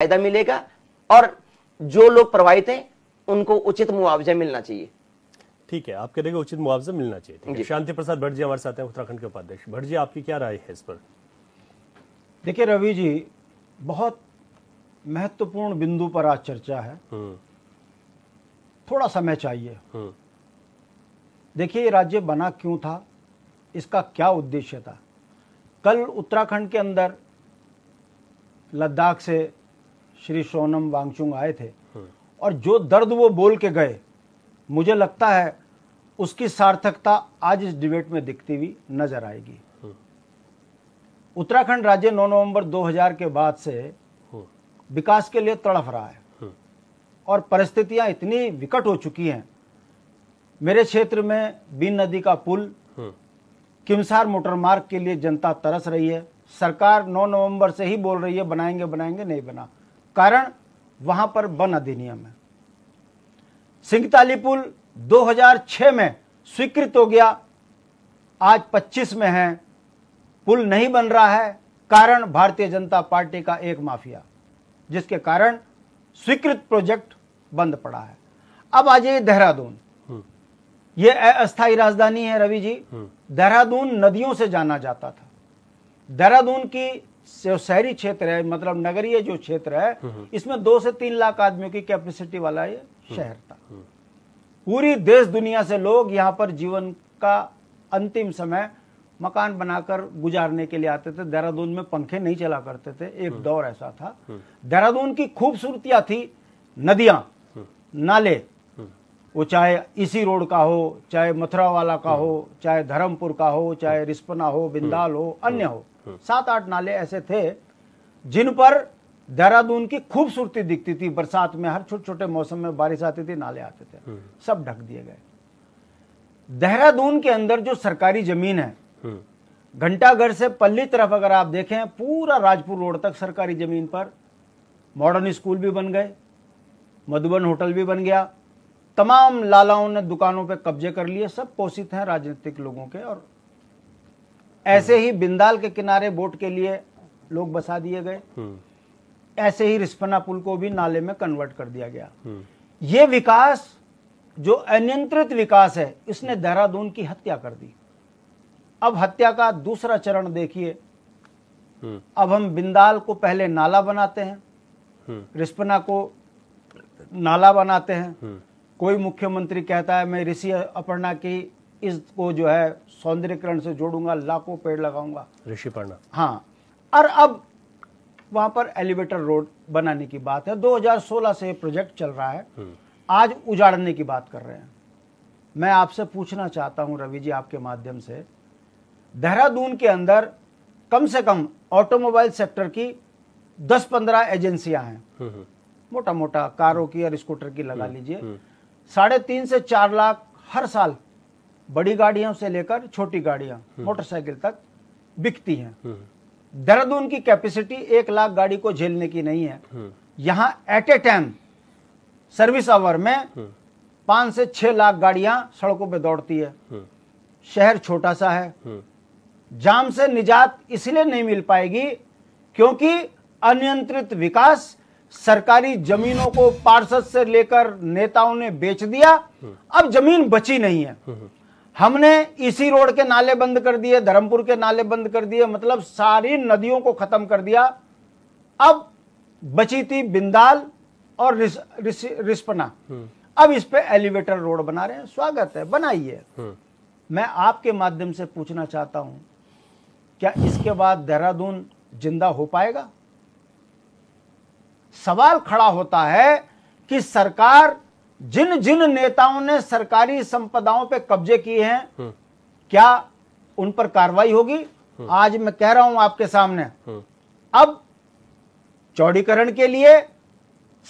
फायदा मिलेगा और जो लोग प्रभावित हैं उनको उचित मुआवजा मिलना चाहिए। ठीक है, आप कह रहे हैं उचित मुआवजा मिलना चाहिए। ठीक है, शांति प्रसाद भट्ट जी हमारे साथ हैं, उत्तराखंड के उपाध्यक्ष। भट्ट जी, आपकी क्या राय है इस पर? देखिए रवि जी, बहुत महत्वपूर्ण बिंदु पर आज चर्चा है। थोड़ा समय चाहिए। देखिए, ये राज्य बना क्यों था, इसका क्या उद्देश्य था। कल उत्तराखंड के अंदर लद्दाख से श्री सोनम वांगचुक आए थे और जो दर्द वो बोल के गए, मुझे लगता है उसकी सार्थकता आज इस डिबेट में दिखती हुई नजर आएगी। उत्तराखंड राज्य 9 नवंबर 2000 के बाद से विकास के लिए तड़फ रहा है और परिस्थितियां इतनी विकट हो चुकी हैं। मेरे क्षेत्र में बीन नदी का पुल, किमसार मोटर मार्ग के लिए जनता तरस रही है। सरकार 9 नवंबर से ही बोल रही है बनाएंगे बनाएंगे, नहीं बना। कारण वहां पर वन अधिनियम है। सिंगताली पुल 2006 में स्वीकृत हो गया, आज 25 में है, पुल नहीं बन रहा है। कारण भारतीय जनता पार्टी का एक माफिया, जिसके कारण स्वीकृत प्रोजेक्ट बंद पड़ा है। अब आ जाइए देहरादून। ये अस्थायी राजधानी है रवि जी। देहरादून नदियों से जाना जाता था। देहरादून की जो शहरी क्षेत्र है, मतलब नगरीय जो क्षेत्र है, इसमें 2 से 3 लाख आदमियों की कैपेसिटी वाला ये शहर था। पूरी देश दुनिया से लोग यहाँ पर जीवन का अंतिम समय मकान बनाकर गुजारने के लिए आते थे। देहरादून में पंखे नहीं चला करते थे, एक दौर ऐसा था। देहरादून की खूबसूरतियां थी नदियां, नाले, वो चाहे इसी रोड का हो, चाहे मथुरा वाला का हो, चाहे धर्मपुर का हो, चाहे रिस्पना हो, बिंदाल हो, अन्य हो। 7-8 नाले ऐसे थे जिन पर देहरादून की खूबसूरती दिखती थी। बरसात में हर छोटे छोटे मौसम में बारिश आती थी, नाले आते थे, सब ढक दिए गए। देहरादून के अंदर जो सरकारी जमीन है, घंटाघर से पल्ली तरफ अगर आप देखें, पूरा राजपुर रोड तक सरकारी जमीन पर मॉडर्न स्कूल भी बन गए, मधुबन होटल भी बन गया, तमाम लालाओं ने दुकानों पे कब्जे कर लिए, सब पोषित हैं राजनीतिक लोगों के। और ऐसे ही बिंदाल के किनारे बोट के लिए लोग बसा दिए गए। ऐसे ही रिस्पना पुल को भी नाले में कन्वर्ट कर दिया गया। ये विकास जो अनियंत्रित विकास है, इसने देहरादून की हत्या कर दी। अब हत्या का दूसरा चरण देखिए। अब हम बिंदाल को पहले नाला बनाते हैं, रिस्पना को नाला बनाते हैं। कोई मुख्यमंत्री कहता है मैं ऋषि अपर्णा की इसको जो है सौंदर्यीकरण से जोड़ूंगा, लाखों पेड़ लगाऊंगा, ऋषिपर्णा। हाँ, और अब वहां पर एलिवेटर रोड बनाने की बात है। 2016 से प्रोजेक्ट चल रहा है, आज उजाड़ने की बात कर रहे हैं। मैं आपसे पूछना चाहता हूं रवि जी, आपके माध्यम से, देहरादून के अंदर कम से कम ऑटोमोबाइल सेक्टर की 10-15 एजेंसियां हैं। मोटा मोटा कारों की और स्कूटर की लगा लीजिए। 3.5 से 4 लाख हर साल बड़ी गाड़ियों से लेकर छोटी गाड़ियां, मोटरसाइकिल तक बिकती हैं। देहरादून की कैपेसिटी 1 लाख गाड़ी को झेलने की नहीं है। यहां at a time service hour में 5 से 6 लाख गाड़ियां सड़कों पे दौड़ती है। शहर छोटा सा है। जाम से निजात इसलिए नहीं मिल पाएगी क्योंकि अनियंत्रित विकास, सरकारी जमीनों को पार्षद से लेकर नेताओं ने बेच दिया। अब जमीन बची नहीं है। हमने इसी रोड के नाले बंद कर दिए, धर्मपुर के नाले बंद कर दिए, मतलब सारी नदियों को खत्म कर दिया। अब बची थी बिंदाल और रिस्पना। अब इस पे एलिवेटर रोड बना रहे हैं, स्वागत है, बनाइए। मैं आपके माध्यम से पूछना चाहता हूं, क्या इसके बाद देहरादून जिंदा हो पाएगा? सवाल खड़ा होता है कि सरकार, जिन जिन नेताओं ने सरकारी संपदाओं पे कब्जे किए हैं, क्या उन पर कार्रवाई होगी? आज मैं कह रहा हूं आपके सामने, अब चौड़ीकरण के लिए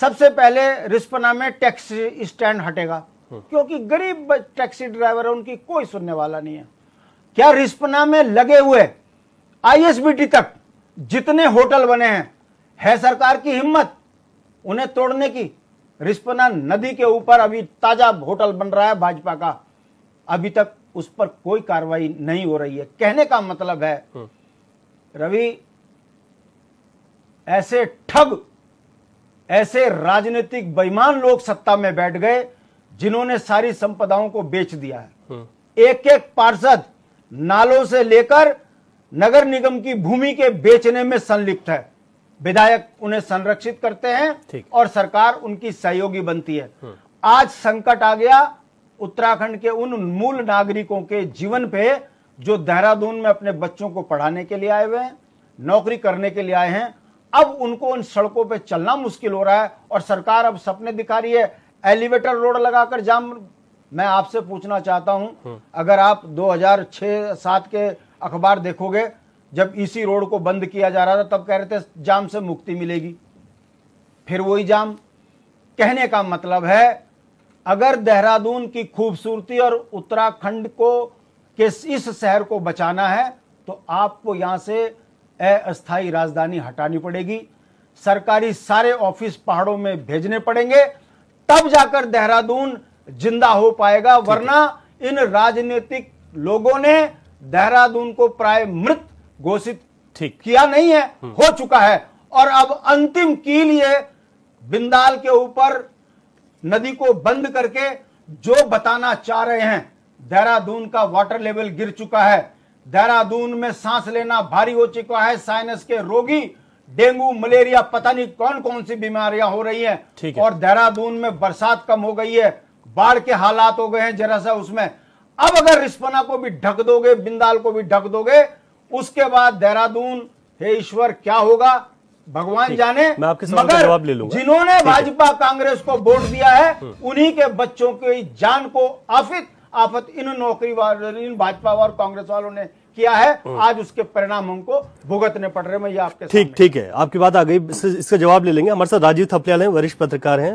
सबसे पहले रिस्पना में टैक्सी स्टैंड हटेगा, क्योंकि गरीब टैक्सी ड्राइवर है, उनकी कोई सुनने वाला नहीं है। क्या रिस्पना में लगे हुए आईएसबीटी तक जितने होटल बने हैं, है सरकार की हिम्मत उन्हें तोड़ने की? रिस्पना नदी के ऊपर अभी ताजा होटल बन रहा है भाजपा का, अभी तक उस पर कोई कार्रवाई नहीं हो रही है। कहने का मतलब है रवि, ऐसे ठग ऐसे राजनीतिक बेईमान लोग सत्ता में बैठ गए जिन्होंने सारी संपदाओं को बेच दिया है। एक एक पार्षद नालों से लेकर नगर निगम की भूमि के बेचने में संलिप्त है। विधायक उन्हें संरक्षित करते हैं और सरकार उनकी सहयोगी बनती है। आज संकट आ गया उत्तराखंड के उन मूल नागरिकों के जीवन पे जो देहरादून में अपने बच्चों को पढ़ाने के लिए आए हुए हैं, नौकरी करने के लिए आए हैं। अब उनको उन सड़कों पे चलना मुश्किल हो रहा है और सरकार अब सपने दिखा रही है एलिवेटर रोड लगाकर जाम। मैं आपसे पूछना चाहता हूं, अगर आप 2006-7 के अखबार देखोगे, जब इसी रोड को बंद किया जा रहा था तब कह रहे थे जाम से मुक्ति मिलेगी, फिर वही जाम। कहने का मतलब है अगर देहरादून की खूबसूरती और उत्तराखंड को के इस शहर को बचाना है तो आपको यहां से अस्थायी राजधानी हटानी पड़ेगी, सरकारी सारे ऑफिस पहाड़ों में भेजने पड़ेंगे, तब जाकर देहरादून जिंदा हो पाएगा। वरना इन राजनीतिक लोगों ने देहरादून को प्राय मृत घोषित किया नहीं है, हो चुका है। और अब अंतिम कील ये बिंदाल के ऊपर नदी को बंद करके जो बताना चाह रहे हैं, देहरादून का वाटर लेवल गिर चुका है, देहरादून में सांस लेना भारी हो चुका है, साइनस के रोगी, डेंगू, मलेरिया, पता नहीं कौन कौन सी बीमारियां हो रही हैं, और देहरादून में बरसात कम हो गई है, बाढ़ के हालात हो गए हैं जरा सा उसमें। अब अगर रिस्पना को भी ढक दोगे, बिंदाल को भी ढक दोगे, उसके बाद देहरादून, हे ईश्वर क्या होगा भगवान जाने। मगर जवाब ले लूंगा। जिन्होंने भाजपा कांग्रेस को वोट दिया है उन्हीं के बच्चों की जान को आफत इन नौकरी वालों, इन भाजपा और कांग्रेस वालों ने किया है। आज उसके परिणाम हमको भुगतने पड़ रहे हैं। मैं ये आपके ठीक है, आपकी बात आ गई, इसका जवाब ले लेंगे। हमारे साथ राजीव थपलियाल हैं, वरिष्ठ पत्रकार हैं।